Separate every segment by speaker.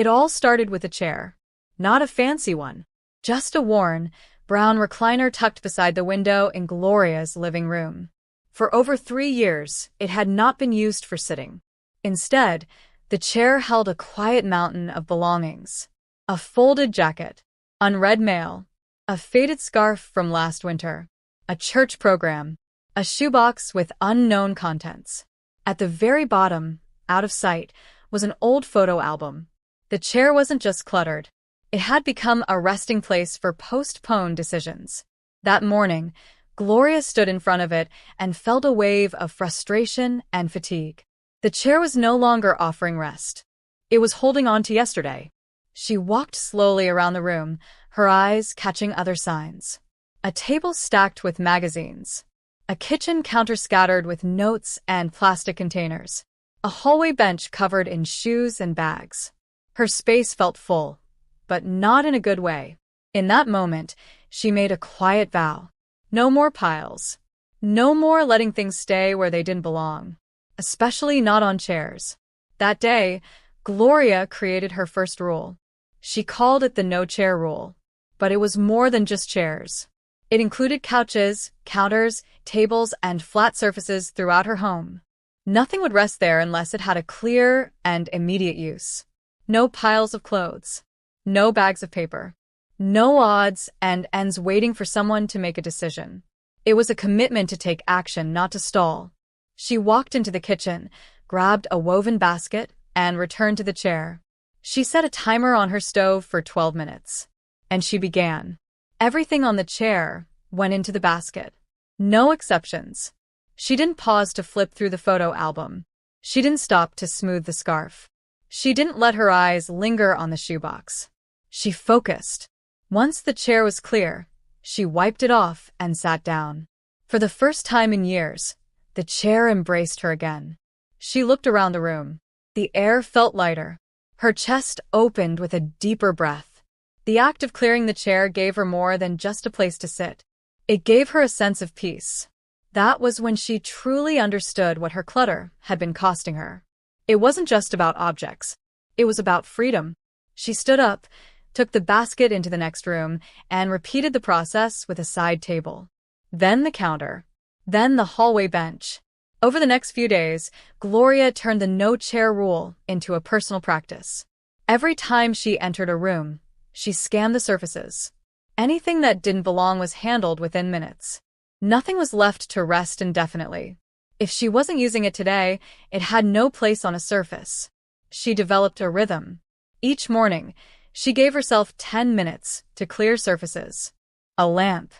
Speaker 1: It all started with a chair. Not a fancy one. Just a worn, brown recliner tucked beside the window in Gloria's living room. For over 3 years, it had not been used for sitting. Instead, the chair held a quiet mountain of belongings. A folded jacket, unread mail, a faded scarf from last winter, a church program, a shoebox with unknown contents. At the very bottom, out of sight, was an old photo album. The chair wasn't just cluttered. It had become a resting place for postponed decisions. That morning, Gloria stood in front of it and felt a wave of frustration and fatigue. The chair was no longer offering rest. It was holding on to yesterday. She walked slowly around the room, her eyes catching other signs. A table stacked with magazines. A kitchen counter scattered with notes and plastic containers. A hallway bench covered in shoes and bags. Her space felt full, but not in a good way. In that moment, she made a quiet vow. No more piles. No more letting things stay where they didn't belong. Especially not on chairs. That day, Gloria created her first rule. She called it the no-chair rule. But it was more than just chairs. It included couches, counters, tables, and flat surfaces throughout her home. Nothing would rest there unless it had a clear and immediate use. No piles of clothes. No bags of paper. No odds and ends waiting for someone to make a decision. It was a commitment to take action, not to stall. She walked into the kitchen, grabbed a woven basket, and returned to the chair. She set a timer on her stove for 12 minutes. And she began. Everything on the chair went into the basket. No exceptions. She didn't pause to flip through the photo album. She didn't stop to smooth the scarf. She didn't let her eyes linger on the shoebox. She focused. Once the chair was clear, she wiped it off and sat down. For the first time in years, the chair embraced her again. She looked around the room. The air felt lighter. Her chest opened with a deeper breath. The act of clearing the chair gave her more than just a place to sit. It gave her a sense of peace. That was when she truly understood what her clutter had been costing her. It wasn't just about objects. It was about freedom. She stood up, took the basket into the next room, and repeated the process with a side table. Then the counter. Then the hallway bench. Over the next few days, Gloria turned the no-chair rule into a personal practice. Every time she entered a room, she scanned the surfaces. Anything that didn't belong was handled within minutes. Nothing was left to rest indefinitely. If she wasn't using it today, it had no place on a surface. She developed a rhythm. Each morning, she gave herself 10 minutes to clear surfaces. A lamp,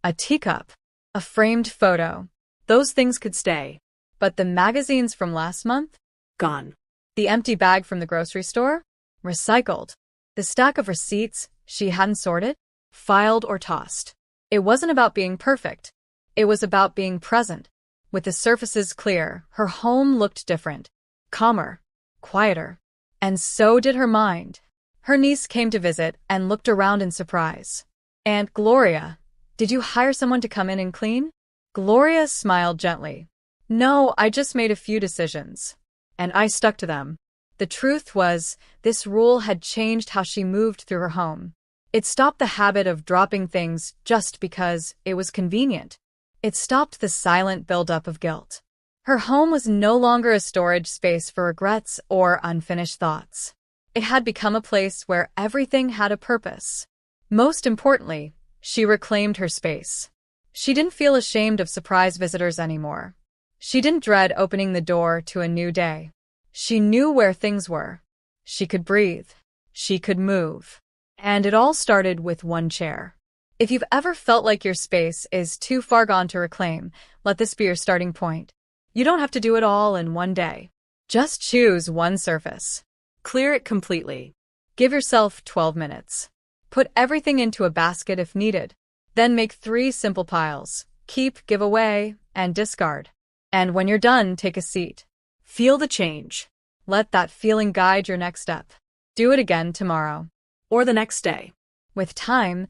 Speaker 1: a teacup, a framed photo. Those things could stay. But the magazines from last month? Gone. The empty bag from the grocery store? Recycled. The stack of receipts she hadn't sorted? Filed or tossed. It wasn't about being perfect. It was about being present. With the surfaces clear, her home looked different. Calmer. Quieter. And so did her mind. Her niece came to visit and looked around in surprise. "Aunt Gloria, did you hire someone to come in and clean?" Gloria smiled gently. "No, I just made a few decisions. And I stuck to them." The truth was, this rule had changed how she moved through her home. It stopped the habit of dropping things just because it was convenient. It stopped the silent buildup of guilt. Her home was no longer a storage space for regrets or unfinished thoughts. It had become a place where everything had a purpose. Most importantly, she reclaimed her space. She didn't feel ashamed of surprise visitors anymore. She didn't dread opening the door to a new day. She knew where things were. She could breathe. She could move. And it all started with one chair. If you've ever felt like your space is too far gone to reclaim, let this be your starting point. You don't have to do it all in one day. Just choose one surface. Clear it completely. Give yourself 12 minutes. Put everything into a basket if needed. Then make 3 simple piles. Keep, give away, and discard. And when you're done, take a seat. Feel the change. Let that feeling guide your next step. Do it again tomorrow. Or the next day. With time,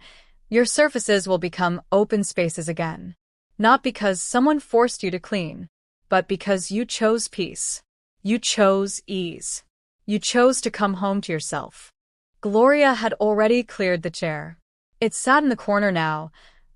Speaker 1: your surfaces will become open spaces again. Not because someone forced you to clean, but because you chose peace. You chose ease. You chose to come home to yourself. Gloria had already cleared the chair. It sat in the corner now,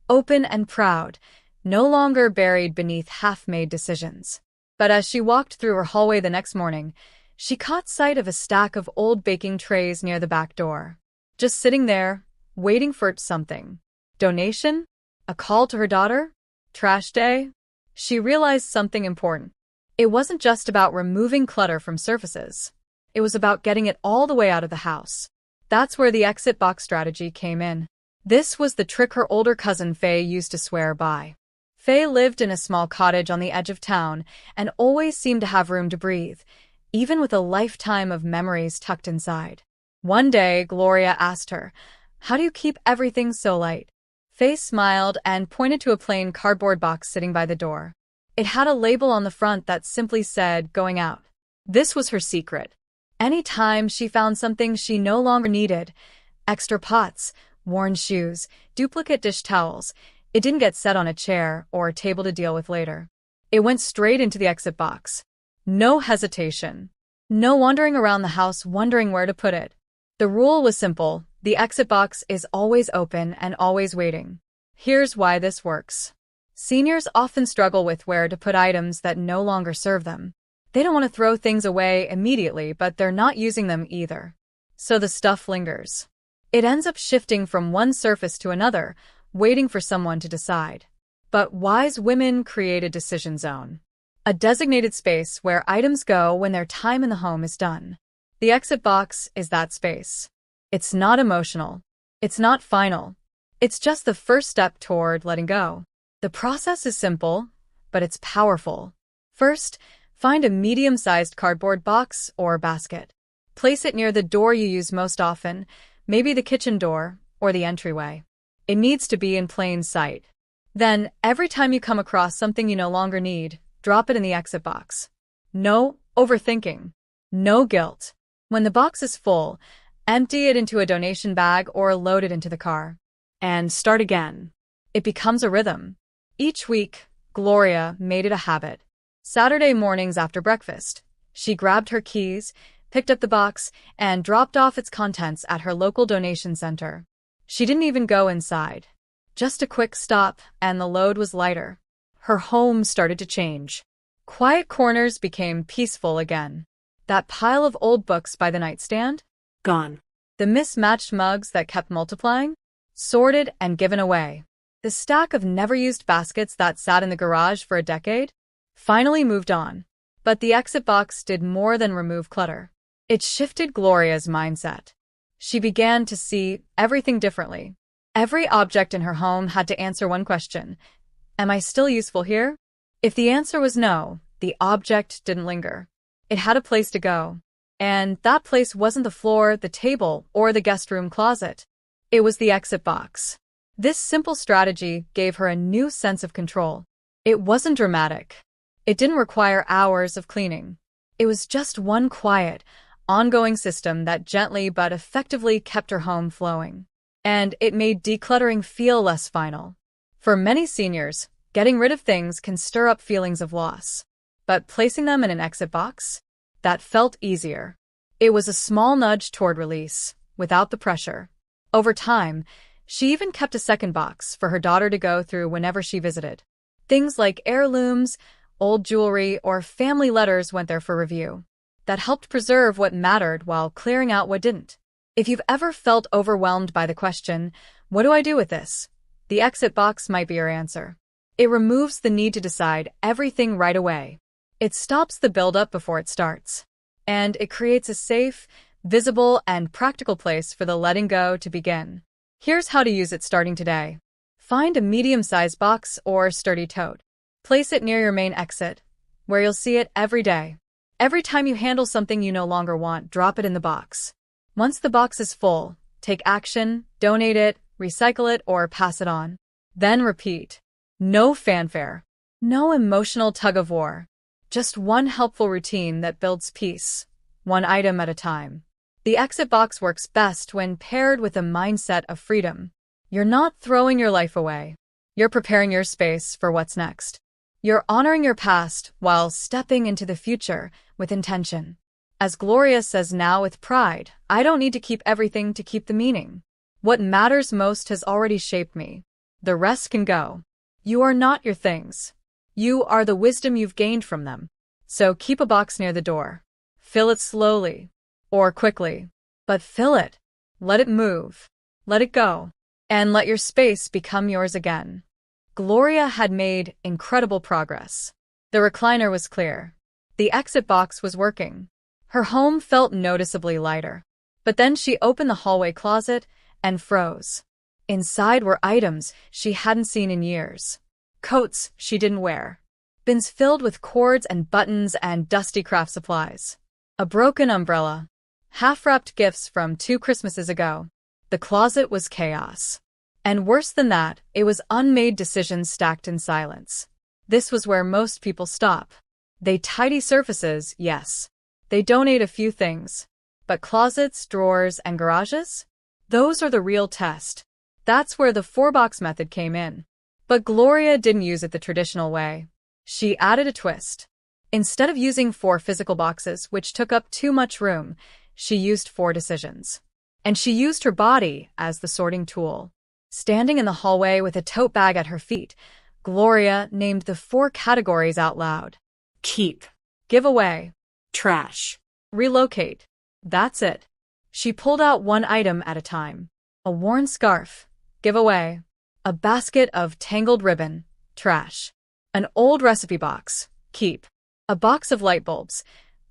Speaker 1: open and proud, no longer buried beneath half-made decisions. But as she walked through her hallway the next morning, she caught sight of a stack of old baking trays near the back door. Just sitting there, waiting for something. Donation? A call to her daughter? Trash day? She realized something important. It wasn't just about removing clutter from surfaces. It was about getting it all the way out of the house. That's where the exit box strategy came in. This was the trick her older cousin Faye used to swear by. Faye lived in a small cottage on the edge of town and always seemed to have room to breathe, even with a lifetime of memories tucked inside. One day, Gloria asked her, "How do you keep everything so light?" Faye smiled and pointed to a plain cardboard box sitting by the door. It had a label on the front that simply said, "Going out." This was her secret. Any time she found something she no longer needed, extra pots, worn shoes, duplicate dish towels, it didn't get set on a chair or a table to deal with later. It went straight into the exit box. No hesitation. No wandering around the house wondering where to put it. The rule was simple. The exit box is always open and always waiting. Here's why this works. Seniors often struggle with where to put items that no longer serve them. They don't want to throw things away immediately, but they're not using them either. So the stuff lingers. It ends up shifting from one surface to another, waiting for someone to decide. But wise women create a decision zone. A designated space where items go when their time in the home is done. The exit box is that space. It's not emotional. It's not final. It's just the first step toward letting go. The process is simple, but it's powerful. First, find a medium-sized cardboard box or basket. Place it near the door you use most often, maybe the kitchen door or the entryway. It needs to be in plain sight. Then, every time you come across something you no longer need, drop it in the exit box. No overthinking. No guilt. When the box is full, empty it into a donation bag or load it into the car. And start again. It becomes a rhythm. Each week, Gloria made it a habit. Saturday mornings after breakfast, she grabbed her keys, picked up the box, and dropped off its contents at her local donation center. She didn't even go inside. Just a quick stop, and the load was lighter. Her home started to change. Quiet corners became peaceful again. That pile of old books by the nightstand? Gone. The mismatched mugs that kept multiplying? Sorted and given away. The stack of never-used baskets that sat in the garage for a decade? Finally moved on. But the exit box did more than remove clutter. It shifted Gloria's mindset. She began to see everything differently. Every object in her home had to answer one question. Am I still useful here? If the answer was no, the object didn't linger. It had a place to go. And that place wasn't the floor, the table, or the guest room closet. It was the exit box. This simple strategy gave her a new sense of control. It wasn't dramatic. It didn't require hours of cleaning. It was just one quiet, ongoing system that gently but effectively kept her home flowing. And it made decluttering feel less final. For many seniors, getting rid of things can stir up feelings of loss. But placing them in an exit box? That felt easier. It was a small nudge toward release, without the pressure. Over time, she even kept a second box for her daughter to go through whenever she visited. Things like heirlooms, old jewelry, or family letters went there for review. That helped preserve what mattered while clearing out what didn't. If you've ever felt overwhelmed by the question, "What do I do with this?" the exit box might be your answer. It removes the need to decide everything right away. It stops the buildup before it starts. And it creates a safe, visible, and practical place for the letting go to begin. Here's how to use it starting today. Find a medium-sized box or sturdy tote. Place it near your main exit, where you'll see it every day. Every time you handle something you no longer want, drop it in the box. Once the box is full, take action, donate it, recycle it, or pass it on. Then repeat. No fanfare. No emotional tug-of-war. Just one helpful routine that builds peace, one item at a time. The exit box works best when paired with a mindset of freedom. You're not throwing your life away. You're preparing your space for what's next. You're honoring your past while stepping into the future with intention. As Gloria says now with pride, I don't need to keep everything to keep the meaning. What matters most has already shaped me. The rest can go. You are not your things. You are the wisdom you've gained from them. So keep a box near the door. Fill it slowly. Or quickly. But fill it. Let it move. Let it go. And let your space become yours again. Gloria had made incredible progress. The recliner was clear. The exit box was working. Her home felt noticeably lighter. But then she opened the hallway closet and froze. Inside were items she hadn't seen in years. Coats she didn't wear. Bins filled with cords and buttons and dusty craft supplies. A broken umbrella. Half-wrapped gifts from 2 Christmases ago. The closet was chaos. And worse than that, it was unmade decisions stacked in silence. This was where most people stop. They tidy surfaces, yes. They donate a few things. But closets, drawers, and garages? Those are the real test. That's where the 4-box method came in. But Gloria didn't use it the traditional way. She added a twist. Instead of using 4 physical boxes, which took up too much room, she used 4 decisions. And she used her body as the sorting tool. Standing in the hallway with a tote bag at her feet, Gloria named the 4 categories out loud. Keep. Give away. Trash. Relocate. That's it. She pulled out one item at a time. A worn scarf. Give away. A basket of tangled ribbon. Trash. An old recipe box. Keep. A box of light bulbs.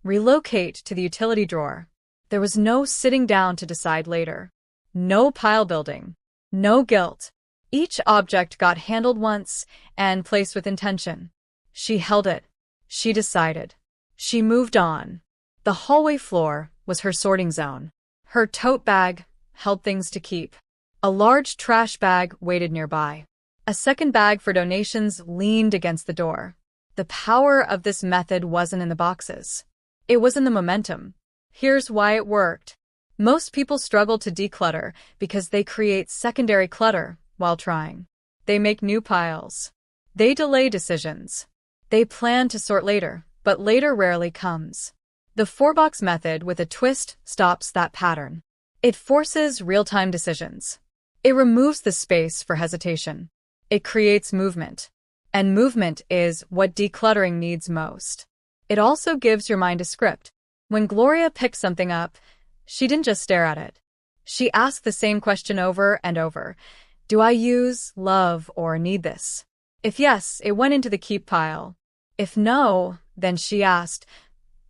Speaker 1: Relocate to the utility drawer. There was no sitting down to decide later. No pile building. No guilt. Each object got handled once and placed with intention. She held it. She decided. She moved on. The hallway floor was her sorting zone. Her tote bag held things to keep. A large trash bag waited nearby. A second bag for donations leaned against the door. The power of this method wasn't in the boxes. It was in the momentum. Here's why it worked. Most people struggle to declutter because they create secondary clutter while trying. They make new piles. They delay decisions. They plan to sort later, but later rarely comes. The 4-box method with a twist stops that pattern. It forces real-time decisions. It removes the space for hesitation. It creates movement. And movement is what decluttering needs most. It also gives your mind a script. When Gloria picked something up, she didn't just stare at it. She asked the same question over and over. Do I use, love, or need this? If yes, it went into the keep pile. If no, then she asked,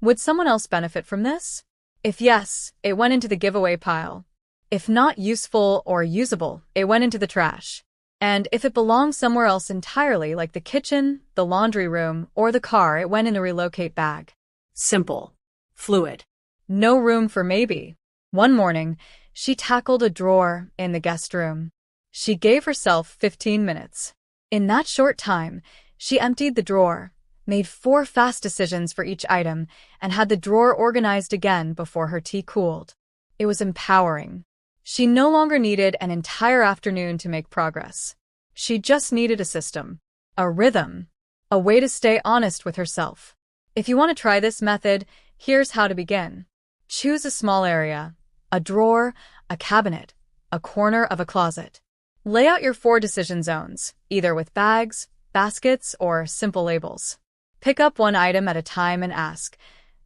Speaker 1: would someone else benefit from this? If yes, it went into the giveaway pile. If not useful or usable, it went into the trash. And if it belonged somewhere else entirely, like the kitchen, the laundry room, or the car, it went in the relocate bag. Simple. Fluid. No room for maybe. One morning, she tackled a drawer in the guest room. She gave herself 15 minutes. In that short time, she emptied the drawer, made 4 fast decisions for each item, and had the drawer organized again before her tea cooled. It was empowering. She no longer needed an entire afternoon to make progress. She just needed a system, a rhythm, a way to stay honest with herself. If you want to try this method, here's how to begin. Choose a small area, a drawer, a cabinet, a corner of a closet. Lay out your 4 decision zones, either with bags, baskets, or simple labels. Pick up one item at a time and ask,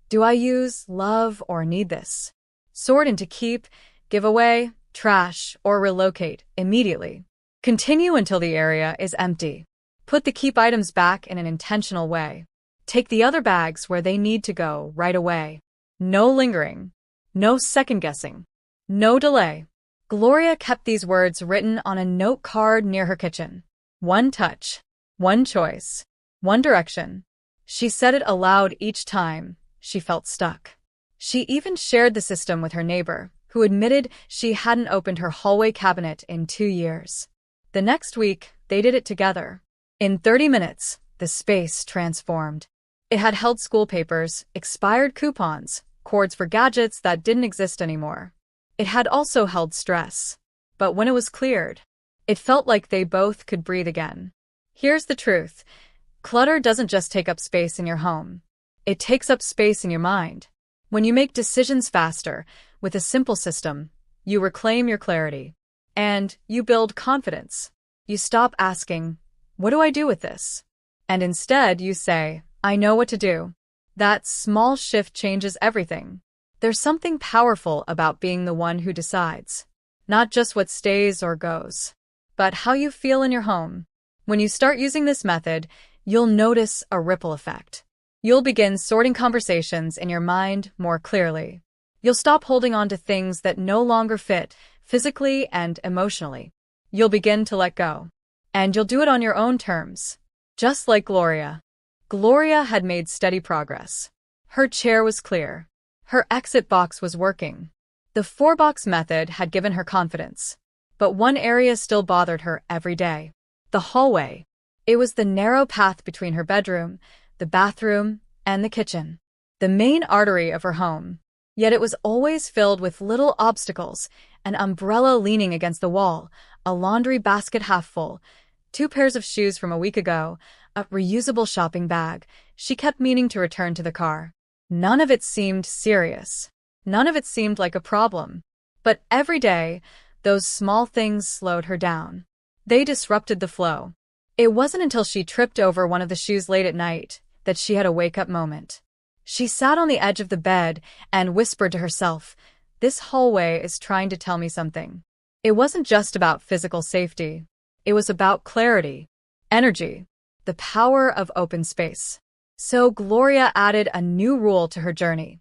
Speaker 1: do I use, love, or need this? Sort into keep, give away, trash, or relocate immediately. Continue until the area is empty. Put the keep items back in an intentional way. Take the other bags where they need to go right away. No lingering. No second-guessing. No delay. Gloria kept these words written on a note card near her kitchen. One touch. One choice. One direction. She said it aloud each time she felt stuck. She even shared the system with her neighbor, who admitted she hadn't opened her hallway cabinet in 2 years. The next week, they did it together. In 30 minutes, the space transformed. It had held school papers, expired coupons, cords for gadgets that didn't exist anymore. It had also held stress. But when it was cleared, it felt like they both could breathe again. Here's the truth. Clutter doesn't just take up space in your home. It takes up space in your mind. When you make decisions faster, with a simple system, you reclaim your clarity. And you build confidence. You stop asking, "What do I do with this?" And instead you say, "I know what to do." That small shift changes everything. There's something powerful about being the one who decides. Not just what stays or goes, but how you feel in your home. When you start using this method, you'll notice a ripple effect. You'll begin sorting conversations in your mind more clearly. You'll stop holding on to things that no longer fit, physically and emotionally. You'll begin to let go. And you'll do it on your own terms. Just like Gloria. Gloria had made steady progress. Her chair was clear. Her exit box was working. The 4-box method had given her confidence. But one area still bothered her every day. The hallway. It was the narrow path between her bedroom, the bathroom, and the kitchen. The main artery of her home. Yet it was always filled with little obstacles, an umbrella leaning against the wall, a laundry basket half full, 2 pairs of shoes from a week ago, a reusable shopping bag. She kept meaning to return to the car. None of it seemed serious. None of it seemed like a problem. But every day, those small things slowed her down. They disrupted the flow. It wasn't until she tripped over one of the shoes late at night that she had a wake-up moment. She sat on the edge of the bed and whispered to herself, "This hallway is trying to tell me something." It wasn't just about physical safety. It was about clarity, energy, the power of open space. So Gloria added a new rule to her journey.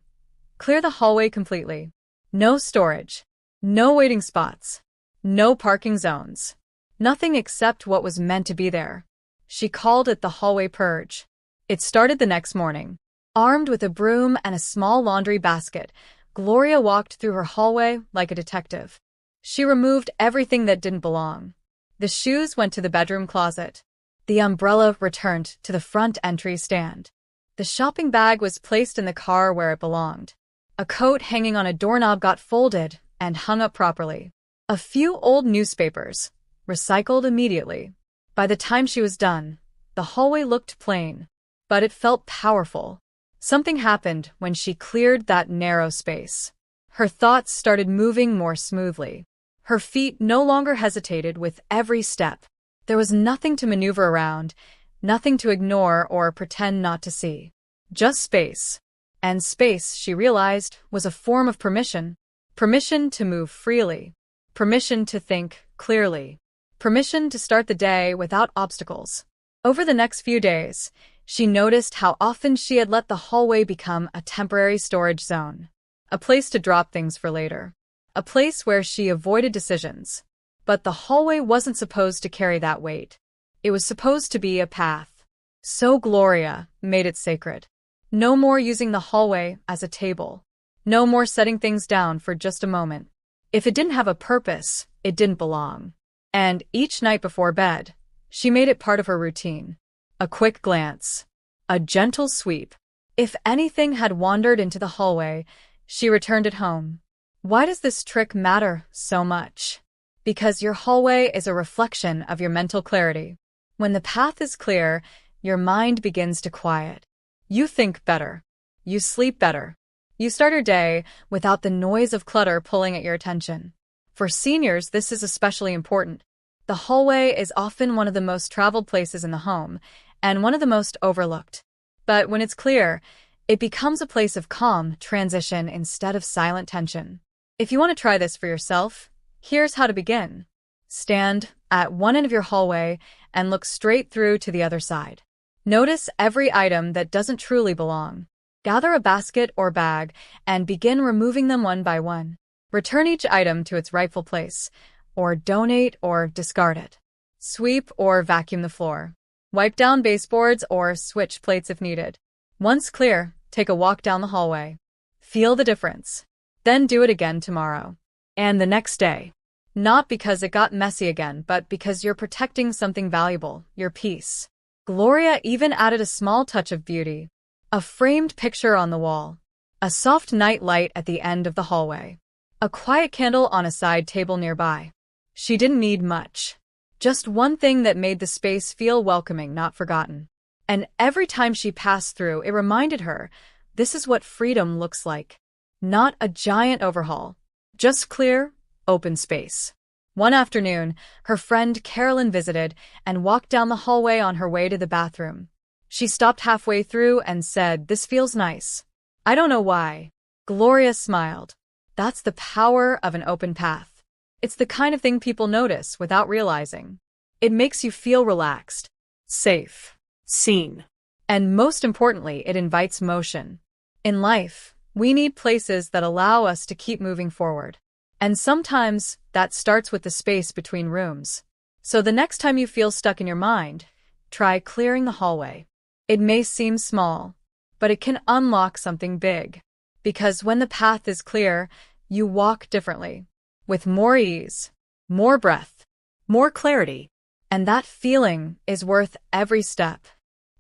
Speaker 1: Clear the hallway completely. No storage. No waiting spots. No parking zones. Nothing except what was meant to be there. She called it the hallway purge. It started the next morning. Armed with a broom and a small laundry basket, Gloria walked through her hallway like a detective. She removed everything that didn't belong. The shoes went to the bedroom closet. The umbrella returned to the front entry stand. The shopping bag was placed in the car where it belonged. A coat hanging on a doorknob got folded and hung up properly. A few old newspapers, recycled immediately. By the time she was done, the hallway looked plain, but it felt powerful. Something happened when she cleared that narrow space. Her thoughts started moving more smoothly. Her feet no longer hesitated with every step. There was nothing to maneuver around, nothing to ignore or pretend not to see. Just space. And space, she realized, was a form of permission. Permission to move freely. Permission to think clearly. Permission to start the day without obstacles. Over the next few days, she noticed how often she had let the hallway become a temporary storage zone. A place to drop things for later. A place where she avoided decisions. But the hallway wasn't supposed to carry that weight. It was supposed to be a path. So Gloria made it sacred. No more using the hallway as a table. No more setting things down for just a moment. If it didn't have a purpose, it didn't belong. And each night before bed, she made it part of her routine. A quick glance. A gentle sweep. If anything had wandered into the hallway, she returned it home. Why does this trick matter so much? Because your hallway is a reflection of your mental clarity. When the path is clear, your mind begins to quiet. You think better. You sleep better. You start your day without the noise of clutter pulling at your attention. For seniors, this is especially important. The hallway is often one of the most traveled places in the home, and one of the most overlooked. But when it's clear, it becomes a place of calm transition instead of silent tension. If you want to try this for yourself, here's how to begin. Stand at one end of your hallway and look straight through to the other side. Notice every item that doesn't truly belong. Gather a basket or bag and begin removing them one by one. Return each item to its rightful place, or donate or discard it. Sweep or vacuum the floor. Wipe down baseboards or switch plates if needed. Once clear, take a walk down the hallway. Feel the difference. Then do it again tomorrow. And the next day. Not because it got messy again, but because you're protecting something valuable, your peace. Gloria even added a small touch of beauty. A framed picture on the wall. A soft night light at the end of the hallway. A quiet candle on a side table nearby. She didn't need much. Just one thing that made the space feel welcoming, not forgotten. And every time she passed through, it reminded her, This is what freedom looks like. Not a giant overhaul. Just clear, open space. One afternoon, her friend Carolyn visited and walked down the hallway on her way to the bathroom. She stopped halfway through and said, "This feels nice." "I don't know why." Gloria smiled. That's the power of an open path. It's the kind of thing people notice without realizing. It makes you feel relaxed, safe, seen. And most importantly, it invites motion. In life, we need places that allow us to keep moving forward. And sometimes that starts with the space between rooms. So the next time you feel stuck in your mind, try clearing the hallway. It may seem small, but it can unlock something big. Because when the path is clear, you walk differently, with more ease, more breath, more clarity. And that feeling is worth every step.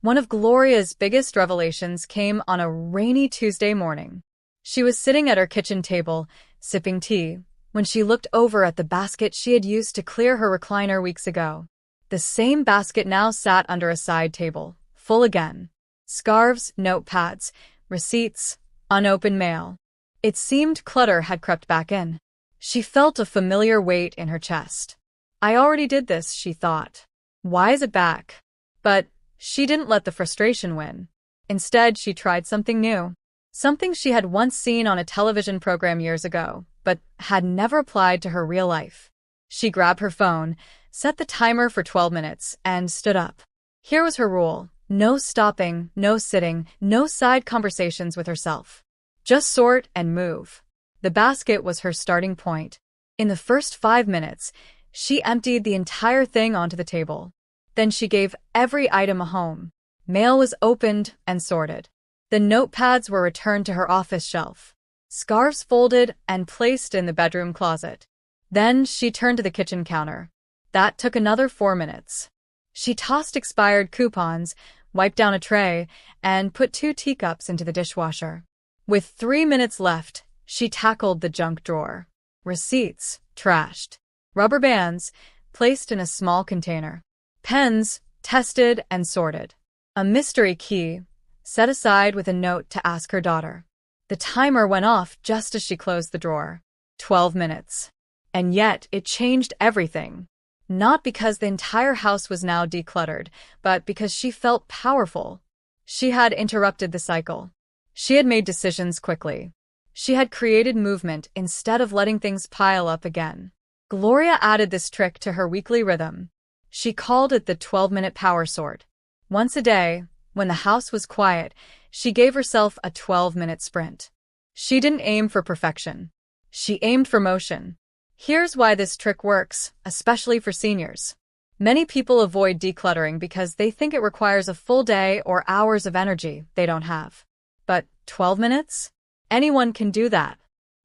Speaker 1: One of Gloria's biggest revelations came on a rainy Tuesday morning. She was sitting at her kitchen table, sipping tea, when she looked over at the basket she had used to clear her recliner weeks ago. The same basket now sat under a side table, full again. Scarves, notepads, receipts, unopened mail. It seemed clutter had crept back in. She felt a familiar weight in her chest. I already did this, she thought. Why is it back? But she didn't let the frustration win. Instead, she tried something new. Something she had once seen on a television program years ago, but had never applied to her real life. She grabbed her phone, set the timer for 12 minutes, and stood up. Here was her rule. No stopping, no sitting, no side conversations with herself. Just sort and move. The basket was her starting point. In the first 5 minutes, she emptied the entire thing onto the table. Then she gave every item a home. Mail was opened and sorted. The notepads were returned to her office shelf. Scarves folded and placed in the bedroom closet. Then she turned to the kitchen counter. That took another 4 minutes. She tossed expired coupons, wiped down a tray, and put 2 teacups into the dishwasher. With 3 minutes left, she tackled the junk drawer. Receipts, trashed. Rubber bands, placed in a small container. Pens, tested and sorted. A mystery key, set aside with a note to ask her daughter. The timer went off just as she closed the drawer. 12 minutes. And yet, it changed everything. Not because the entire house was now decluttered, but because she felt powerful. She had interrupted the cycle. She had made decisions quickly. She had created movement instead of letting things pile up again. Gloria added this trick to her weekly rhythm. She called it the 12-minute power sort. Once a day, when the house was quiet, she gave herself a 12-minute sprint. She didn't aim for perfection. She aimed for motion. Here's why this trick works, especially for seniors. Many people avoid decluttering because they think it requires a full day or hours of energy they don't have. But 12 minutes? Anyone can do that.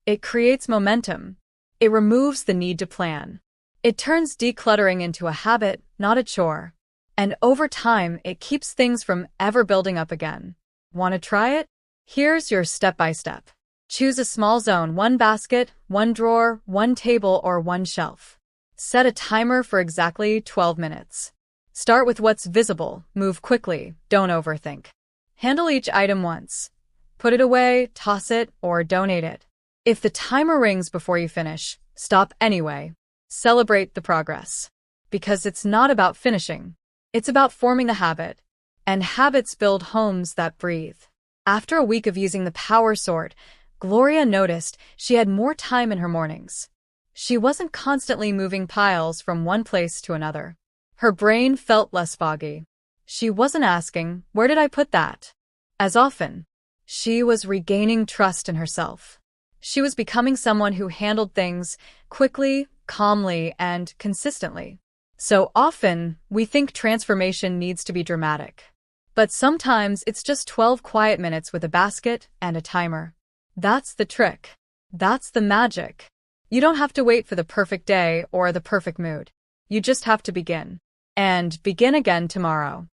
Speaker 1: It creates momentum. It removes the need to plan. It turns decluttering into a habit, not a chore. And over time, it keeps things from ever building up again. Want to try it? Here's your step-by-step. Choose a small zone, 1 basket, 1 drawer, 1 table, or 1 shelf. Set a timer for exactly 12 minutes. Start with what's visible, move quickly, don't overthink. Handle each item once. Put it away, toss it, or donate it. If the timer rings before you finish, stop anyway. Celebrate the progress. Because it's not about finishing. It's about forming the habit. And habits build homes that breathe. After a week of using the power sort, Gloria noticed she had more time in her mornings. She wasn't constantly moving piles from one place to another. Her brain felt less foggy. She wasn't asking, "Where did I put that?" as often. She was regaining trust in herself. She was becoming someone who handled things quickly, calmly, and consistently. So often, we think transformation needs to be dramatic. But sometimes it's just 12 quiet minutes with a basket and a timer. That's the trick. That's the magic. You don't have to wait for the perfect day or the perfect mood. You just have to begin. And begin again tomorrow.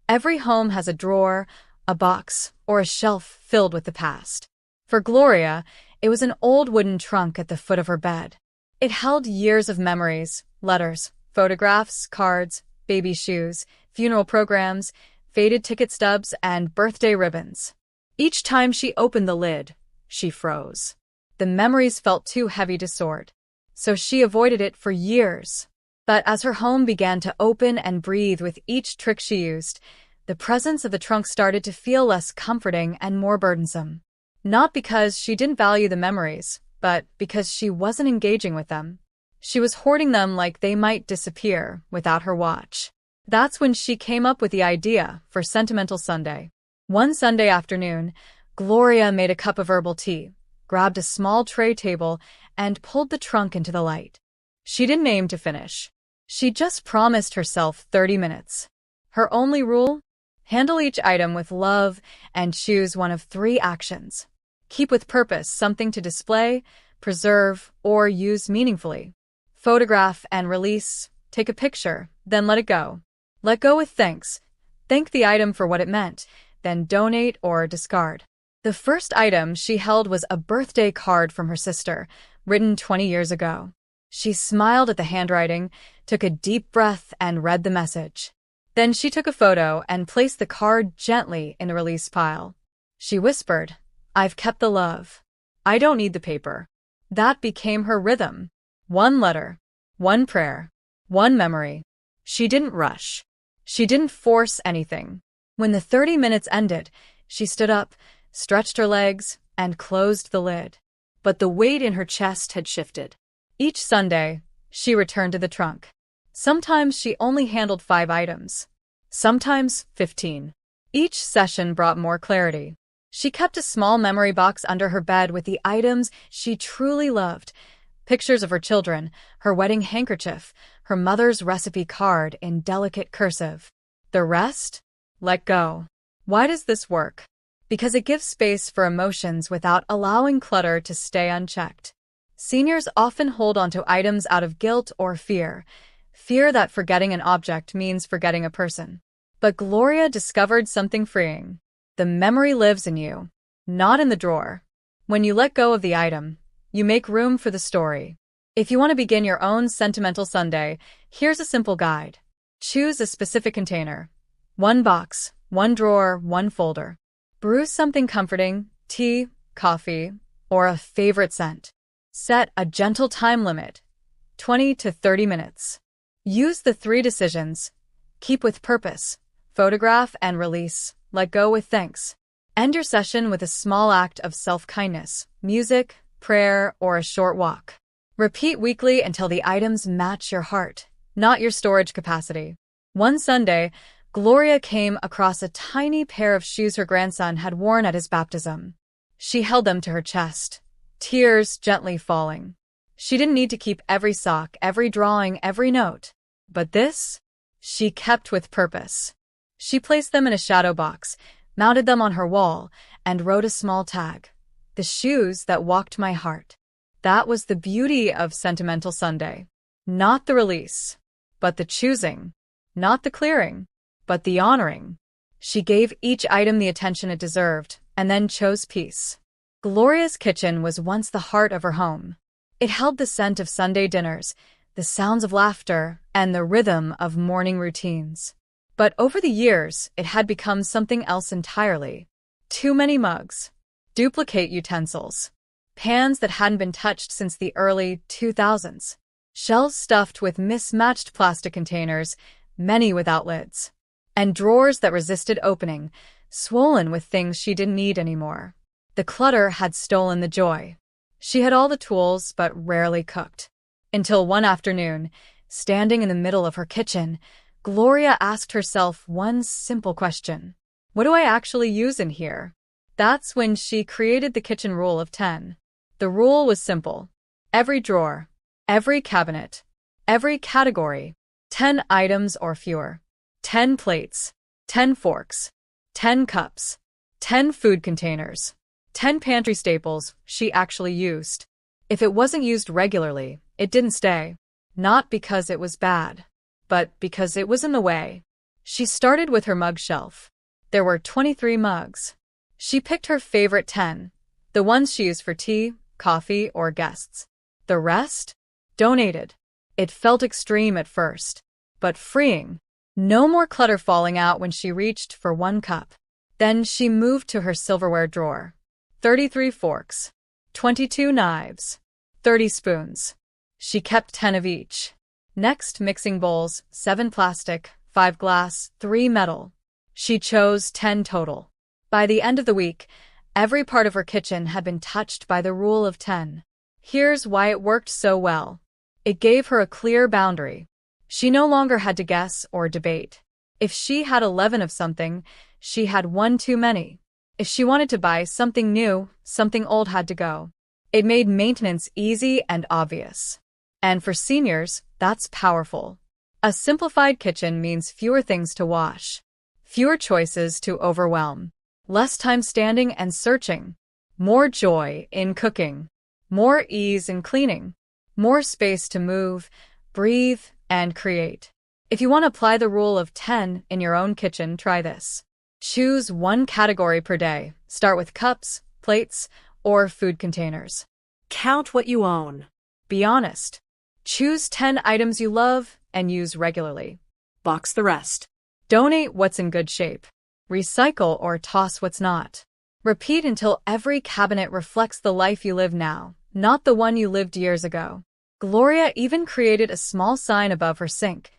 Speaker 1: Every home has a drawer, a box, or a shelf filled with the past. For Gloria, it was an old wooden trunk at the foot of her bed. It held years of memories, letters, photographs, cards, baby shoes, funeral programs, faded ticket stubs, and birthday ribbons. Each time she opened the lid, she froze. The memories felt too heavy to sort, so she avoided it for years. But as her home began to open and breathe with each trick she used, the presence of the trunk started to feel less comforting and more burdensome. Not because she didn't value the memories, but because she wasn't engaging with them. She was hoarding them like they might disappear without her watch. That's when she came up with the idea for Sentimental Sunday. One Sunday afternoon, Gloria made a cup of herbal tea, grabbed a small tray table, and pulled the trunk into the light. She didn't aim to finish. She just promised herself 30 minutes. Her only rule? Handle each item with love and choose one of 3 actions. Keep with purpose, something to display, preserve, or use meaningfully. Photograph and release. Take a picture, then let it go. Let go with thanks. Thank the item for what it meant, then donate or discard. The first item she held was a birthday card from her sister, written 20 years ago. She smiled at the handwriting, took a deep breath, and read the message. Then she took a photo and placed the card gently in the release pile. She whispered, "I've kept the love. I don't need the paper." That became her rhythm. One letter, one prayer, one memory. She didn't rush. She didn't force anything. When the 30 minutes ended, she stood up, stretched her legs, and closed the lid. But the weight in her chest had shifted. Each Sunday, she returned to the trunk. Sometimes she only handled 5 items. Sometimes 15. Each session brought more clarity. She kept a small memory box under her bed with the items she truly loved. Pictures of her children, her wedding handkerchief, her mother's recipe card in delicate cursive. The rest? Let go. Why does this work? Because it gives space for emotions without allowing clutter to stay unchecked. Seniors often hold onto items out of guilt or fear. Fear that forgetting an object means forgetting a person. But Gloria discovered something freeing. The memory lives in you, not in the drawer. When you let go of the item, you make room for the story. If you want to begin your own Sentimental Sunday, here's a simple guide. Choose a specific container. 1 box, 1 drawer, 1 folder. Brew something comforting, tea, coffee, or a favorite scent. Set a gentle time limit, 20 to 30 minutes. Use the 3 decisions. Keep with purpose. Photograph and release. Let go with thanks. End your session with a small act of self-kindness, music, prayer, or a short walk. Repeat weekly until the items match your heart, not your storage capacity. One Sunday, Gloria came across a tiny pair of shoes her grandson had worn at his baptism. She held them to her chest, tears gently falling. She didn't need to keep every sock, every drawing, every note. But this, she kept with purpose. She placed them in a shadow box, mounted them on her wall, and wrote a small tag. The shoes that walked my heart. That was the beauty of Sentimental Sunday. Not the release, but the choosing. Not the clearing, but the honoring. She gave each item the attention it deserved, and then chose peace. Gloria's kitchen was once the heart of her home. It held the scent of Sunday dinners, the sounds of laughter, and the rhythm of morning routines. But over the years, it had become something else entirely. Too many mugs, duplicate utensils, pans that hadn't been touched since the early 2000s, shelves stuffed with mismatched plastic containers, many without lids, and drawers that resisted opening, swollen with things she didn't need anymore. The clutter had stolen the joy. She had all the tools, but rarely cooked. Until one afternoon, standing in the middle of her kitchen, Gloria asked herself one simple question. What do I actually use in here? That's when she created the kitchen rule of 10. The rule was simple. Every drawer, every cabinet, every category, 10 items or fewer. 10 plates, 10 forks, 10 cups, 10 food containers, 10 pantry staples she actually used. If it wasn't used regularly, it didn't stay. Not because it was bad, but because it was in the way. She started with her mug shelf. There were 23 mugs. She picked her favorite 10, the ones she used for tea, coffee, or guests. The rest? Donated. It felt extreme at first, but freeing. No more clutter falling out when she reached for 1 cup. Then she moved to her silverware drawer. 33 forks, 22 knives, 30 spoons. She kept 10 of each. Next, mixing bowls, 7 plastic, 5 glass, 3 metal. She chose 10 total. By the end of the week, every part of her kitchen had been touched by the rule of 10. Here's why it worked so well. It gave her a clear boundary. She no longer had to guess or debate. If she had 11 of something, she had one too many. If she wanted to buy something new, something old had to go. It made maintenance easy and obvious. And for seniors, that's powerful. A simplified kitchen means fewer things to wash, fewer choices to overwhelm, less time standing and searching, more joy in cooking, more ease in cleaning, more space to move, breathe, and create. If you want to apply the rule of 10 in your own kitchen, try this. Choose one category per day. Start with cups, plates, or food containers.
Speaker 2: Count what you own.
Speaker 1: Be honest. Choose 10 items you love and use regularly.
Speaker 2: Box the rest.
Speaker 1: Donate what's in good shape. Recycle or toss what's not. Repeat until every cabinet reflects the life you live now, not the one you lived years ago. Gloria even created a small sign above her sink.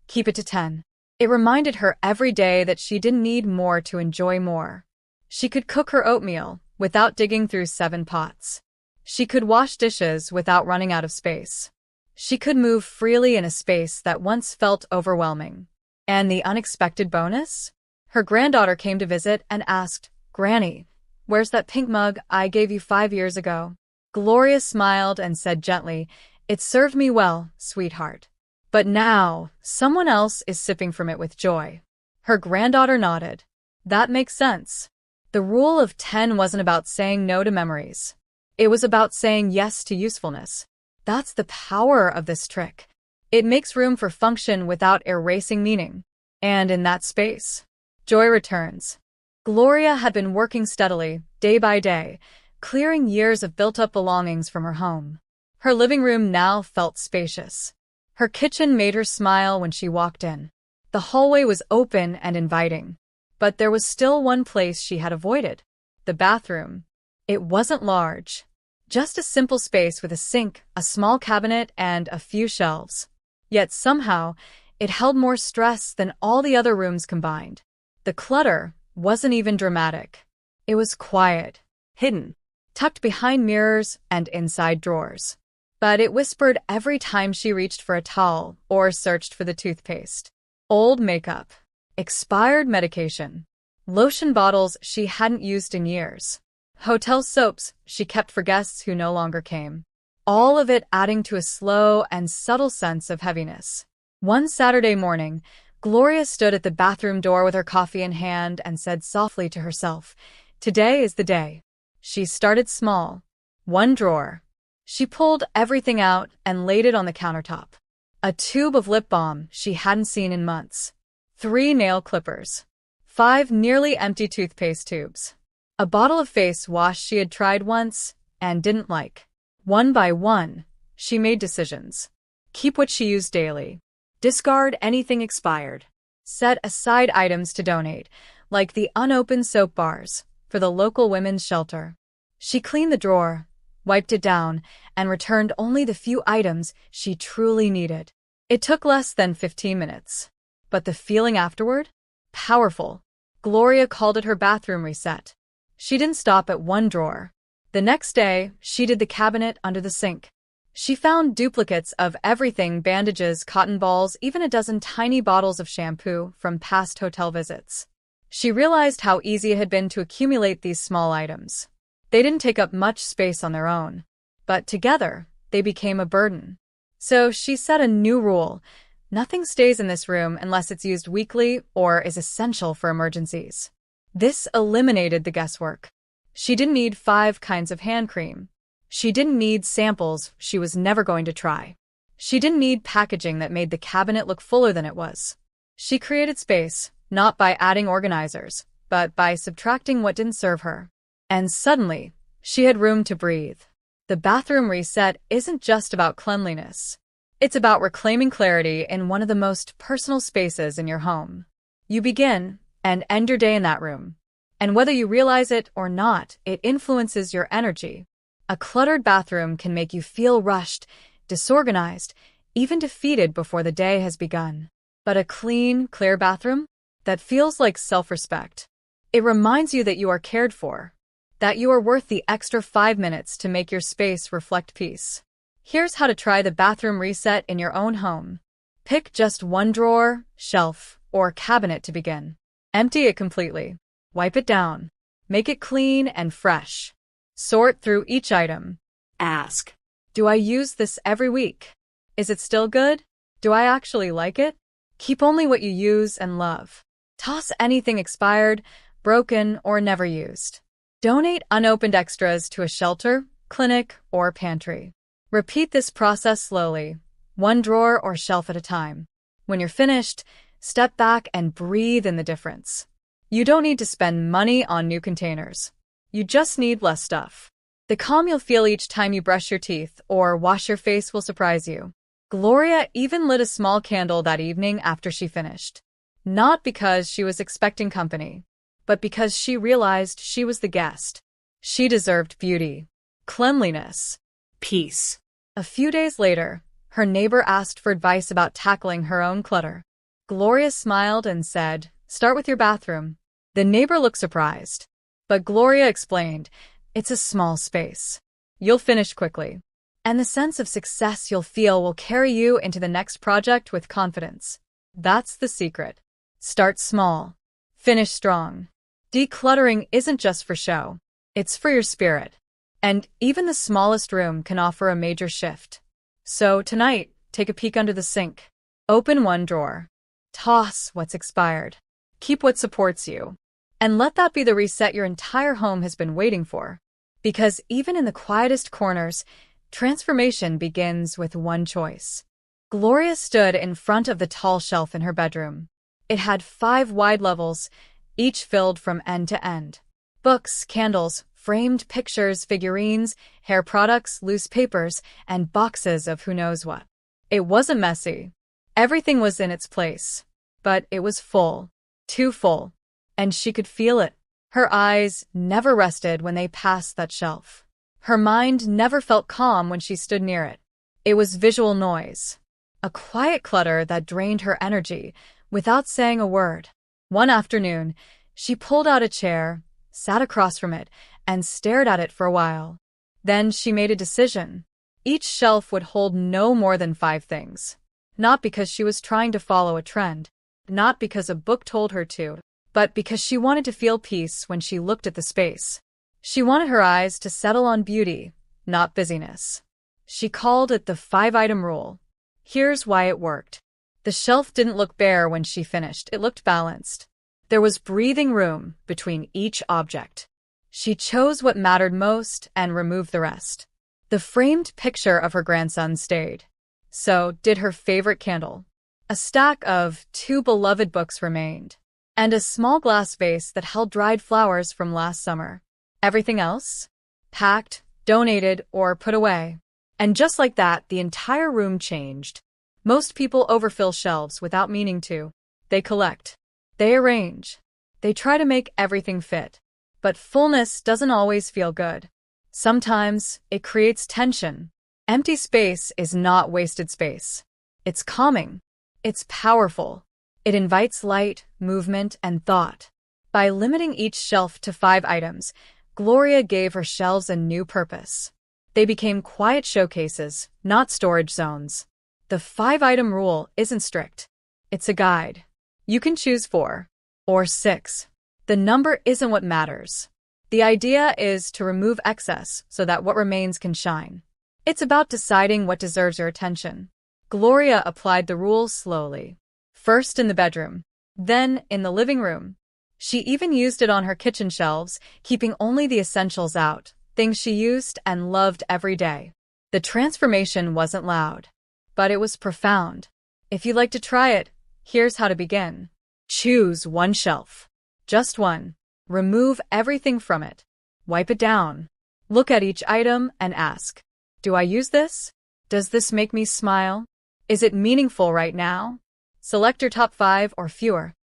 Speaker 1: Keep it to 10. It reminded her every day that she didn't need more to enjoy more. She could cook her oatmeal without digging through 7 pots. She could wash dishes without running out of space. She could move freely in a space that once felt overwhelming. And the unexpected bonus? Her granddaughter came to visit and asked, "Granny, where's that pink mug I gave you 5 years ago?" Gloria smiled and said gently, "It served me well, sweetheart. But now, someone else is sipping from it with joy." Her granddaughter nodded. That makes sense. The rule of 10 wasn't about saying no to memories. It was about saying yes to usefulness. That's the power of this trick. It makes room for function without erasing meaning. And in that space, joy returns. Gloria had been working steadily, day by day, clearing years of built-up belongings from her home. Her living room now felt spacious. Her kitchen made her smile when she walked in. The hallway was open and inviting. But there was still one place she had avoided: the bathroom. It wasn't large. Just a simple space with a sink, a small cabinet, and a few shelves. Yet somehow, it held more stress than all the other rooms combined. The clutter wasn't even dramatic. It was quiet, hidden, tucked behind mirrors and inside drawers. But it whispered every time she reached for a towel or searched for the toothpaste. Old makeup, expired medication, lotion bottles she hadn't used in years, hotel soaps she kept for guests who no longer came. All of it adding to a slow and subtle sense of heaviness. One Saturday morning, Gloria stood at the bathroom door with her coffee in hand and said softly to herself, "Today is the day." She started small. One drawer. She pulled everything out and laid it on the countertop. A tube of lip balm she hadn't seen in months. 3 nail clippers. 5 nearly empty toothpaste tubes. A bottle of face wash she had tried once and didn't like. One by one, she made decisions. Keep what she used daily. Discard anything expired. Set aside items to donate, like the unopened soap bars, for the local women's shelter. She cleaned the drawer, wiped it down, and returned only the few items she truly needed. It took less than 15 minutes. But the feeling afterward? Powerful. Gloria called it her bathroom reset. She didn't stop at one drawer. The next day, she did the cabinet under the sink. She found duplicates of everything: bandages, cotton balls, even a dozen tiny bottles of shampoo from past hotel visits. She realized how easy it had been to accumulate these small items. They didn't take up much space on their own, but together, they became a burden. So she set a new rule: nothing stays in this room unless it's used weekly or is essential for emergencies. This eliminated the guesswork. She didn't need 5 kinds of hand cream. She didn't need samples she was never going to try. She didn't need packaging that made the cabinet look fuller than it was. She created space, not by adding organizers, but by subtracting what didn't serve her. And suddenly, she had room to breathe. The bathroom reset isn't just about cleanliness. It's about reclaiming clarity in one of the most personal spaces in your home. You begin and end your day in that room. And whether you realize it or not, it influences your energy. A cluttered bathroom can make you feel rushed, disorganized, even defeated before the day has begun. But a clean, clear bathroom? That feels like self-respect. It reminds you that you are cared for, that you are worth the extra 5 minutes to make your space reflect peace. Here's how to try the bathroom reset in your own home. Pick just one drawer, shelf, or cabinet to begin. Empty it completely. Wipe it down. Make it clean and fresh. Sort through each item.
Speaker 2: Ask.
Speaker 1: Do I use this every week? Is it still good? Do I actually like it? Keep only what you use and love. Toss anything expired, broken, or never used. Donate unopened extras to a shelter, clinic, or pantry. Repeat this process slowly, one drawer or shelf at a time. When you're finished, step back and breathe in the difference. You don't need to spend money on new containers. You just need less stuff. The calm you'll feel each time you brush your teeth or wash your face will surprise you. Gloria even lit a small candle that evening after she finished. Not because she was expecting company, but because she realized she was the guest. She deserved beauty, cleanliness,
Speaker 2: Peace.
Speaker 1: A few days later, her neighbor asked for advice about tackling her own clutter. Gloria smiled and said, "Start with your bathroom." The neighbor looked surprised, but Gloria explained, "It's a small space. You'll finish quickly. And the sense of success you'll feel will carry you into the next project with confidence." That's the secret. Start small. Finish strong. Decluttering isn't just for show. It's for your spirit. And even the smallest room can offer a major shift. So tonight, take a peek under the sink. Open one drawer. Toss what's expired. Keep what supports you. And let that be the reset your entire home has been waiting for. Because even in the quietest corners, transformation begins with one choice. Gloria stood in front of the tall shelf in her bedroom. It had 5 wide levels, each filled from end to end. Books, candles, framed pictures, figurines, hair products, loose papers, and boxes of who knows what. It wasn't messy. Everything was in its place. But it was full. Too full. And she could feel it. Her eyes never rested when they passed that shelf. Her mind never felt calm when she stood near it. It was visual noise. A quiet clutter that drained her energy without saying a word. One afternoon, she pulled out a chair, sat across from it, and stared at it for a while. Then she made a decision. Each shelf would hold no more than 5 things. Not because she was trying to follow a trend, not because a book told her to, but because she wanted to feel peace when she looked at the space. She wanted her eyes to settle on beauty, not busyness. She called it the 5-item rule. Here's why it worked. The shelf didn't look bare when she finished, it looked balanced. There was breathing room between each object. She chose what mattered most and removed the rest. The framed picture of her grandson stayed. So did her favorite candle. A stack of 2 beloved books remained, and a small glass vase that held dried flowers from last summer. Everything else? Packed, donated, or put away. And just like that, the entire room changed. Most people overfill shelves without meaning to. They collect. They arrange. They try to make everything fit. But fullness doesn't always feel good. Sometimes it creates tension. Empty space is not wasted space. It's calming. It's powerful. It invites light, movement, and thought. By limiting each shelf to 5 items, Gloria gave her shelves a new purpose. They became quiet showcases, not storage zones. The 5-item rule isn't strict. It's a guide. You can choose 4 or 6. The number isn't what matters. The idea is to remove excess so that what remains can shine. It's about deciding what deserves your attention. Gloria applied the rules slowly. First in the bedroom, then in the living room. She even used it on her kitchen shelves, keeping only the essentials out, things she used and loved every day. The transformation wasn't loud, but it was profound. If you'd like to try it, here's how to begin. Choose one shelf. Just one. Remove everything from it. Wipe it down. Look at each item and ask, do I use this? Does this make me smile? Is it meaningful right now? Select your top 5 or fewer.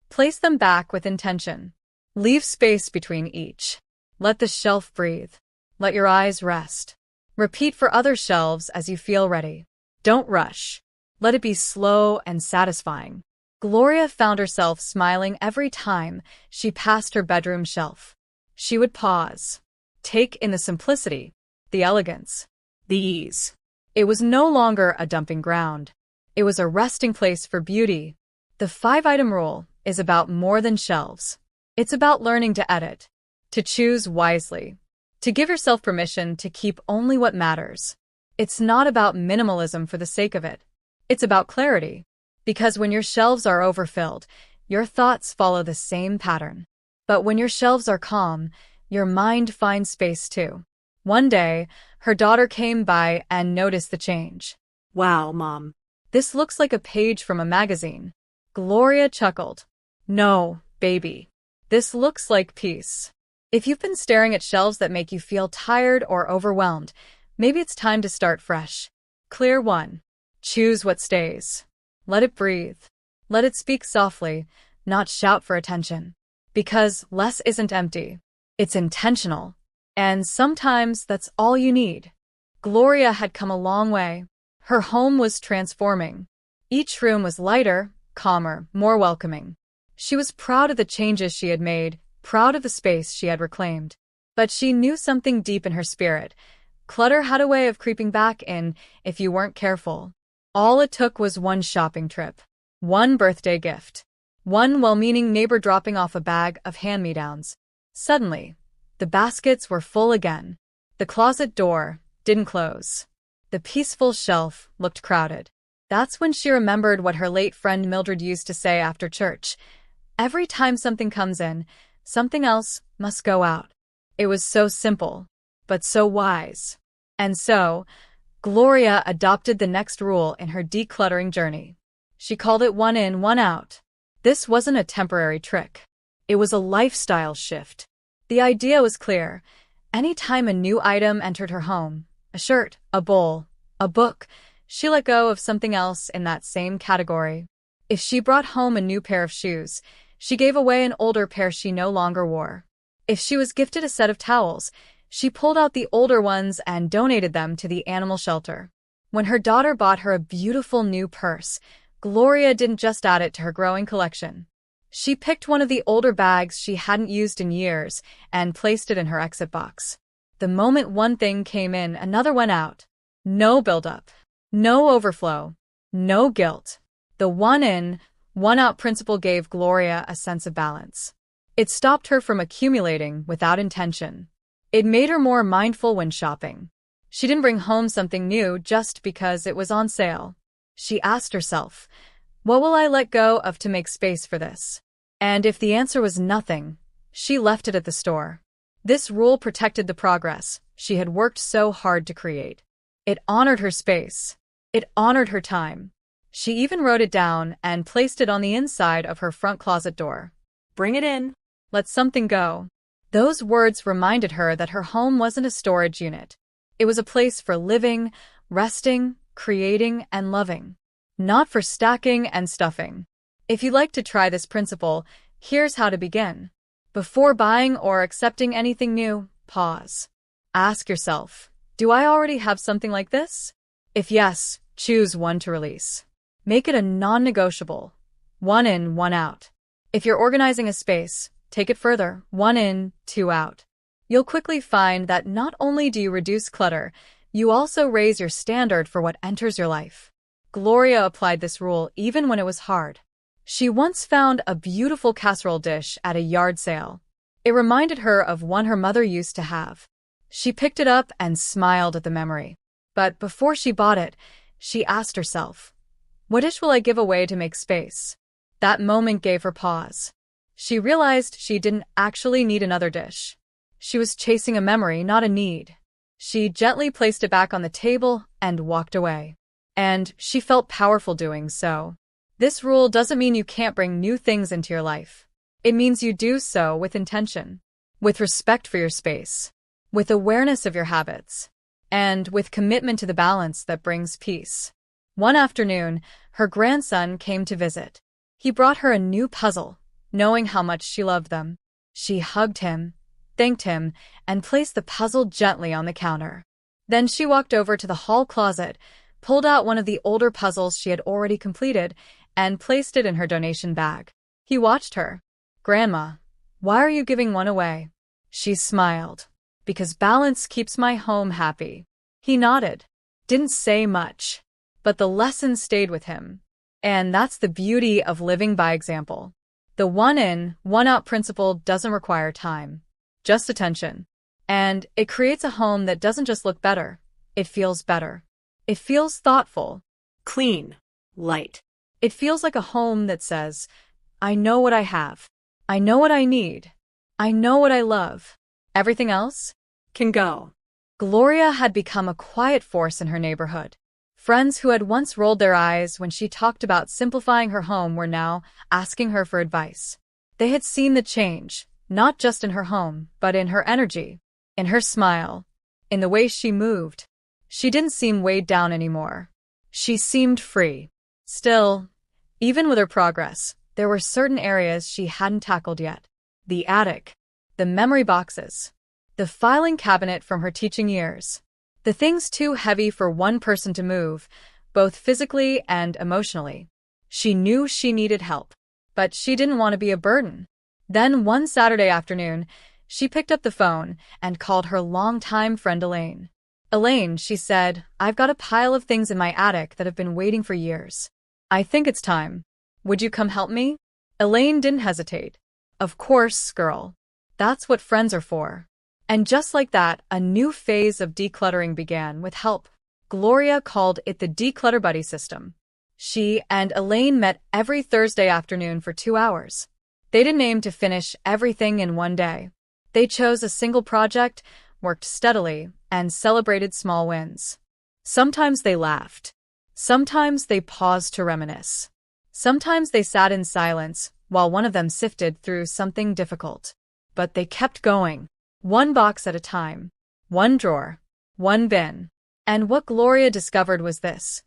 Speaker 1: Place them back with intention. Leave space between each. Let the shelf breathe. Let your eyes rest. Repeat for other shelves as you feel ready. Don't rush. Let it be slow and satisfying. Gloria found herself smiling every time she passed her bedroom shelf. She would pause, take in the simplicity, the elegance,
Speaker 2: The ease.
Speaker 1: it was no longer a dumping ground. It was a resting place for beauty. The 5-item rule is about more than shelves. It's about learning to edit, to choose wisely, to give yourself permission to keep only what matters. It's not about minimalism for the sake of it. It's about clarity. Because when your shelves are overfilled, your thoughts follow the same pattern. But when your shelves are calm, your mind finds space too. One day, her daughter came by and noticed the change.
Speaker 2: Wow, Mom.
Speaker 1: This looks like a page from a magazine. Gloria chuckled. No, baby. This looks like peace. If you've been staring at shelves that make you feel tired or overwhelmed, maybe it's time to start fresh. Clear one. Choose what stays. Let it breathe. Let it speak softly, not shout for attention. Because less isn't empty. It's intentional. And sometimes that's all you need. Gloria had come a long way. Her home was transforming. Each room was lighter, calmer, more welcoming. She was proud of the changes she had made, proud of the space she had reclaimed. But she knew something deep in her spirit. Clutter had a way of creeping back in if you weren't careful. All it took was one shopping trip, one birthday gift, one well-meaning neighbor dropping off a bag of hand-me-downs. Suddenly, the baskets were full again. The closet door didn't close. The peaceful shelf looked crowded. That's when she remembered what her late friend Mildred used to say after church. Every time something comes in, something else must go out. It was so simple, but so wise. And so, Gloria adopted the next rule in her decluttering journey. She called it 1 in, 1 out. This wasn't a temporary trick. It was a lifestyle shift. The idea was clear. Anytime a new item entered her home, a shirt, a bowl, a book, she let go of something else in that same category. If she brought home a new pair of shoes, she gave away an older pair she no longer wore. If she was gifted a set of towels, she pulled out the older ones and donated them to the animal shelter. When her daughter bought her a beautiful new purse, Gloria didn't just add it to her growing collection. She picked one of the older bags she hadn't used in years and placed it in her exit box. The moment one thing came in, another went out. No buildup. No overflow. No guilt. The 1 in, 1 out principle gave Gloria a sense of balance. It stopped her from accumulating without intention. It made her more mindful when shopping. She didn't bring home something new just because it was on sale. She asked herself, what will I let go of to make space for this? And if the answer was nothing, she left it at the store. This rule protected the progress she had worked so hard to create. It honored her space. It honored her time. She even wrote it down and placed it on the inside of her front closet door.
Speaker 2: Bring it in.
Speaker 1: Let something go. Those words reminded her that her home wasn't a storage unit. It was a place for living, resting, creating, and loving. Not for stacking and stuffing. If you'd like to try this principle, here's how to begin. Before buying or accepting anything new, pause. Ask yourself, do I already have something like this? If yes, choose one to release. Make it a non-negotiable. 1 in, 1 out. If you're organizing a space, take it further. 1 in, 2 out. You'll quickly find that not only do you reduce clutter, you also raise your standard for what enters your life. Gloria applied this rule even when it was hard. She once found a beautiful casserole dish at a yard sale. It reminded her of one her mother used to have. She picked it up and smiled at the memory. But before she bought it, she asked herself, what dish will I give away to make space? That moment gave her pause. She realized she didn't actually need another dish. She was chasing a memory, not a need. She gently placed it back on the table and walked away. And she felt powerful doing so. This rule doesn't mean you can't bring new things into your life. It means you do so with intention, with respect for your space, with awareness of your habits, and with commitment to the balance that brings peace. One afternoon, her grandson came to visit. He brought her a new puzzle, knowing how much she loved them. She hugged him, thanked him, and placed the puzzle gently on the counter. Then she walked over to the hall closet, pulled out one of the older puzzles she had already completed, and placed it in her donation bag. He watched her. "Grandma, why are you giving one away?" She smiled. "Because balance keeps my home happy." He nodded. Didn't say much. But the lesson stayed with him. And that's the beauty of living by example. The one in, one out principle doesn't require time, just attention. And it creates a home that doesn't just look better, it feels better. It feels thoughtful.
Speaker 2: Clean. Light.
Speaker 1: It feels like a home that says, I know what I have. I know what I need. I know what I love. Everything else
Speaker 2: Can go.
Speaker 1: Gloria had become a quiet force in her neighborhood. Friends who had once rolled their eyes when she talked about simplifying her home were now asking her for advice. They had seen the change, not just in her home, but in her energy, in her smile, in the way she moved. She didn't seem weighed down anymore. She seemed free. Still, even with her progress, there were certain areas she hadn't tackled yet. The attic, the memory boxes, the filing cabinet from her teaching years. The things too heavy for one person to move, both physically and emotionally. She knew she needed help, but she didn't want to be a burden. Then one Saturday afternoon, she picked up the phone and called her longtime friend Elaine. "Elaine," she said, "I've got a pile of things in my attic that have been waiting for years. I think it's time. Would you come help me?" Elaine didn't hesitate. "Of course, girl. That's what friends are for." And just like that, a new phase of decluttering began with help. Gloria called it the Declutter Buddy system. She and Elaine met every Thursday afternoon for 2 hours. They didn't aim to finish everything in one day. They chose a single project, worked steadily, and celebrated small wins. Sometimes they laughed. Sometimes they paused to reminisce. Sometimes they sat in silence while one of them sifted through something difficult. But they kept going. One box at a time, one drawer, one bin. And what Gloria discovered was this: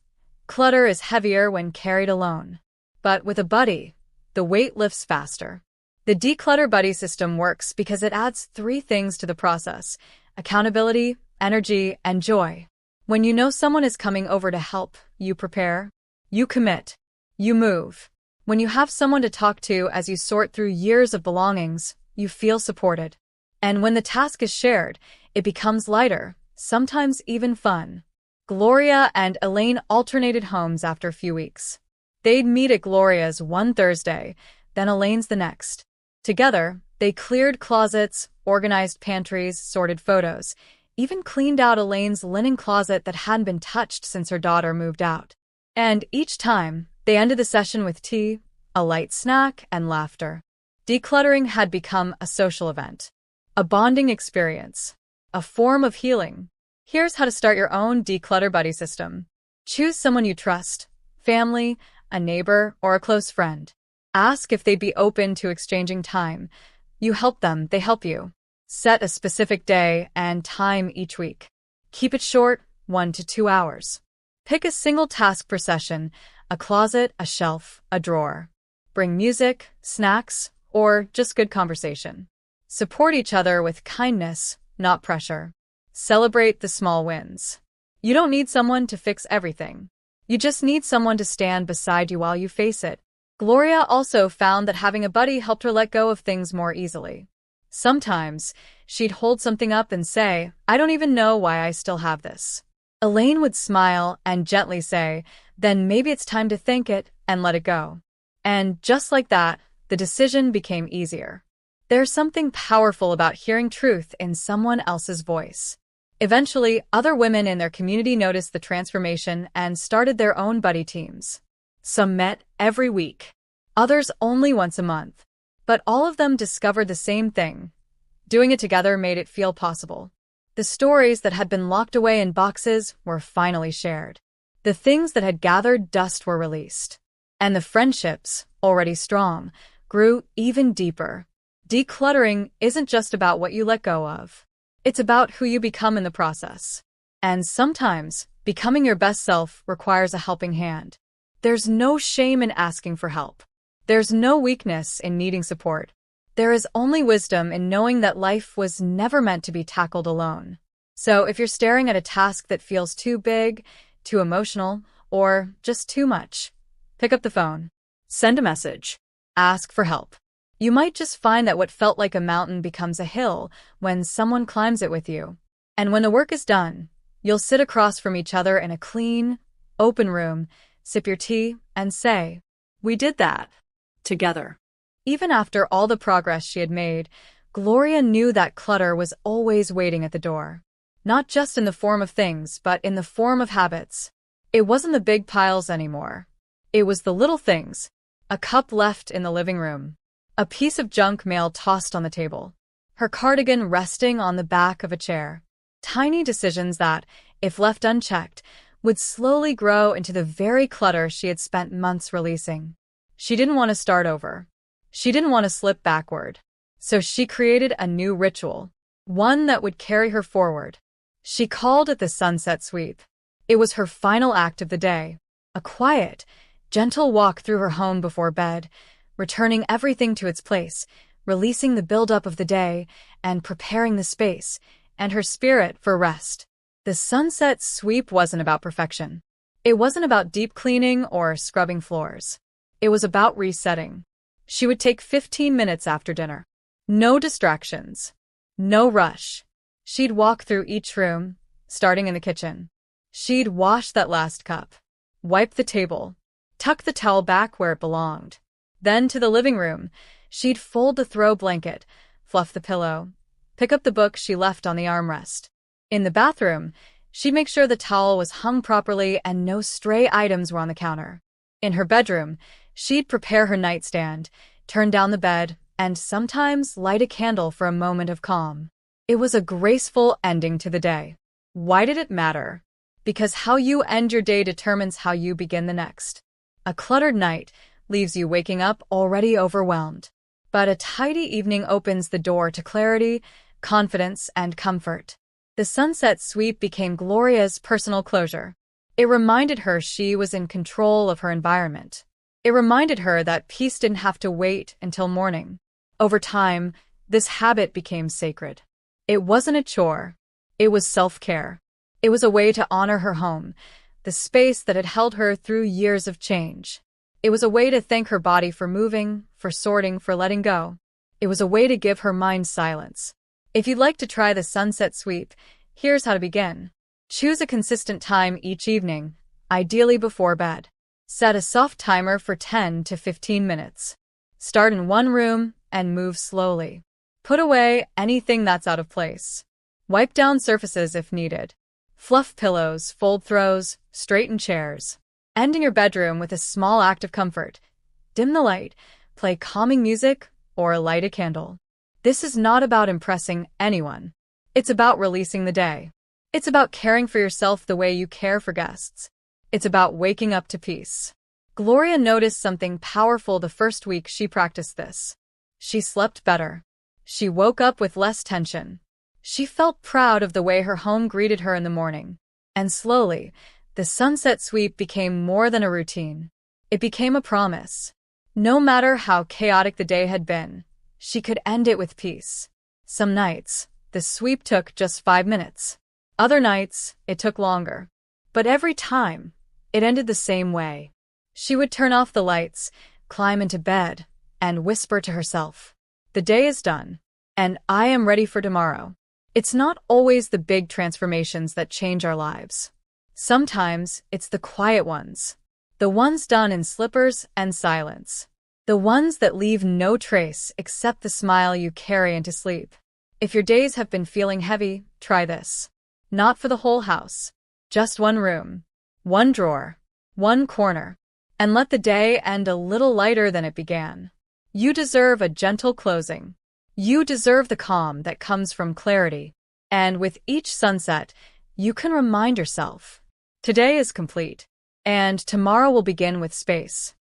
Speaker 1: clutter is heavier when carried alone. But with a buddy, the weight lifts faster. The Declutter Buddy system works because it adds 3 things to the process: accountability, energy, and joy. When you know someone is coming over to help, you prepare, you commit, you move. When you have someone to talk to as you sort through years of belongings, you feel supported. And when the task is shared, it becomes lighter, sometimes even fun. Gloria and Elaine alternated homes after a few weeks. They'd meet at Gloria's one Thursday, then Elaine's the next. Together, they cleared closets, organized pantries, sorted photos, even cleaned out Elaine's linen closet that hadn't been touched since her daughter moved out. And each time, they ended the session with tea, a light snack, and laughter. Decluttering had become a social event. A bonding experience. A form of healing. Here's how to start your own Declutter Buddy system. Choose someone you trust: family, a neighbor, or a close friend. Ask if they'd be open to exchanging time. You help them, they help you. Set a specific day and time each week. Keep it short, 1 to 2 hours. Pick a single task per session: a closet, a shelf, a drawer. Bring music, snacks, or just good conversation. Support each other with kindness, not pressure. Celebrate the small wins. You don't need someone to fix everything. You just need someone to stand beside you while you face it. Gloria also found that having a buddy helped her let go of things more easily. Sometimes, she'd hold something up and say, "I don't even know why I still have this." Elaine would smile and gently say, "Then maybe it's time to thank it and let it go." And just like that, the decision became easier. There's something powerful about hearing truth in someone else's voice. Eventually, other women in their community noticed the transformation and started their own buddy teams. Some met every week, others only once a month. But all of them discovered the same thing. Doing it together made it feel possible. The stories that had been locked away in boxes were finally shared. The things that had gathered dust were released. And the friendships, already strong, grew even deeper. Decluttering isn't just about what you let go of. It's about who you become in the process. And sometimes, becoming your best self requires a helping hand. There's no shame in asking for help. There's no weakness in needing support. There is only wisdom in knowing that life was never meant to be tackled alone. So if you're staring at a task that feels too big, too emotional, or just too much, pick up the phone.
Speaker 2: Send a message.
Speaker 1: Ask for help. You might just find that what felt like a mountain becomes a hill when someone climbs it with you. And when the work is done, you'll sit across from each other in a clean, open room, sip your tea, and say, "We did that."
Speaker 2: Together.
Speaker 1: Even after all the progress she had made, Gloria knew that clutter was always waiting at the door. Not just in the form of things, but in the form of habits. It wasn't the big piles anymore. It was the little things. A cup left in the living room. A piece of junk mail tossed on the table. Her cardigan resting on the back of a chair. Tiny decisions that, if left unchecked, would slowly grow into the very clutter she had spent months releasing. She didn't want to start over. She didn't want to slip backward. So she created a new ritual. One that would carry her forward. She called it the sunset sweep. It was her final act of the day. A quiet, gentle walk through her home before bed, returning everything to its place, releasing the buildup of the day, and preparing the space and her spirit for rest. The sunset sweep wasn't about perfection. It wasn't about deep cleaning or scrubbing floors. It was about resetting. She would take 15 minutes after dinner. No distractions. No rush. She'd walk through each room, starting in the kitchen. She'd wash that last cup, wipe the table, tuck the towel back where it belonged. Then to the living room, she'd fold the throw blanket, fluff the pillow, pick up the book she left on the armrest. In the bathroom, she'd make sure the towel was hung properly and no stray items were on the counter. In her bedroom, she'd prepare her nightstand, turn down the bed, and sometimes light a candle for a moment of calm. It was a graceful ending to the day. Why did it matter? Because how you end your day determines how you begin the next. A cluttered night leaves you waking up already overwhelmed. But a tidy evening opens the door to clarity, confidence, and comfort. The sunset sweep became Gloria's personal closure. It reminded her she was in control of her environment. It reminded her that peace didn't have to wait until morning. Over time, this habit became sacred. It wasn't a chore. It was self-care. It was a way to honor her home, the space that had held her through years of change. It was a way to thank her body for moving, for sorting, for letting go. It was a way to give her mind silence. If you'd like to try the sunset sweep, here's how to begin. Choose a consistent time each evening, ideally before bed. Set a soft timer for 10 to 15 minutes. Start in one room and move slowly. Put away anything that's out of place. Wipe down surfaces if needed. Fluff pillows, fold throws, straighten chairs. End in your bedroom with a small act of comfort. Dim the light, play calming music, or light a candle. This is not about impressing anyone. It's about releasing the day. It's about caring for yourself the way you care for guests. It's about waking up to peace. Gloria noticed something powerful the first week she practiced this. She slept better. She woke up with less tension. She felt proud of the way her home greeted her in the morning. And slowly, the sunset sweep became more than a routine. It became a promise. No matter how chaotic the day had been, she could end it with peace. Some nights, the sweep took just 5 minutes. Other nights, it took longer. But every time, it ended the same way. She would turn off the lights, climb into bed, and whisper to herself, "The day is done, and I am ready for tomorrow." It's not always the big transformations that change our lives. Sometimes it's the quiet ones. The ones done in slippers and silence. The ones that leave no trace except the smile you carry into sleep. If your days have been feeling heavy, try this. Not for the whole house. Just one room, one drawer, one corner. And let the day end a little lighter than it began. You deserve a gentle closing. You deserve the calm that comes from clarity. And with each sunset, you can remind yourself, today is complete, and tomorrow will begin with space.